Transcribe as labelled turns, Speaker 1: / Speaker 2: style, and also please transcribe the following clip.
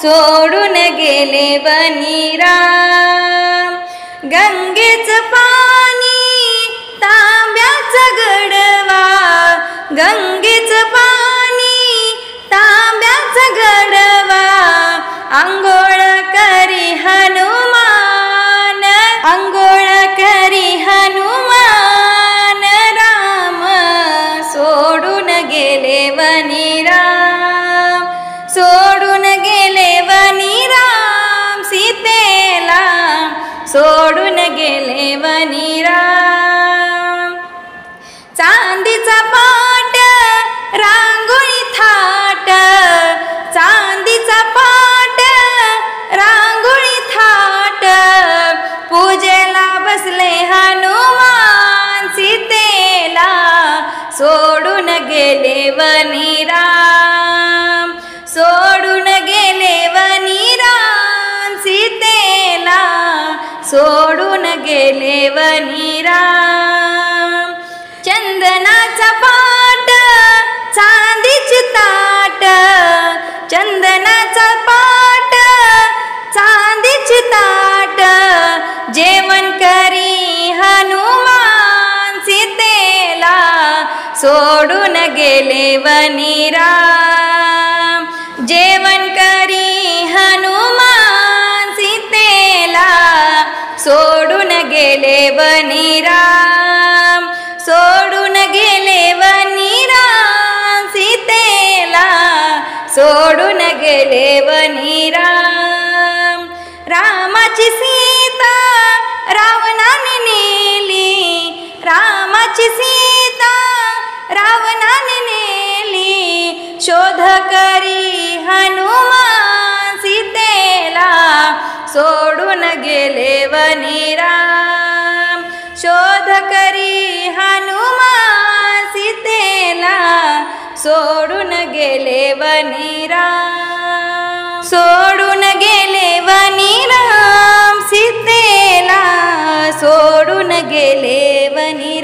Speaker 1: सोडून गेले वनी राम. गंगेचं पाणी तांब्याचं गडवा, गंगेचं पाणी तांब्याचं गडवा, अंघोळ करी हनुमान, अंघोळ करी हनुमान राम. सोडून गेले वनी राम, सोडून गेले वनी राम. सीतेला सोडून गेले वनी राम. चांदीचा पाट रांगोळी थाट, चांदीचा पाट रांगोळी थाट, पूजेला बसले हनुमान. सीतेला सोडून गेले वनी राम, सोडून गेले वनी राम. सीतेला सोडून गेले वनी राम. चंदनाचा पाट चांदीची ताट, चंदनाचा पाट चांदीची ताट, जेवण करी हनुमान. सीतेला सोडून गेले वनी राम, जेवण करी हनुमान. सीतेला सोडून गेले वनी राम, सोडून गेले वनी राम. सीतेला सोडून गेले वनी राम. रामाची सीता रावणाने नेली, रामाची सीता रावणाने नेली, शोध करी हनुमान. सीतेला सोडून गेले वनी राम, शोध करी हनुमान. सीतेला सोडून गेले वनी राम, सोडून गेले वनी राम. सीतेला सोडून गेले वनी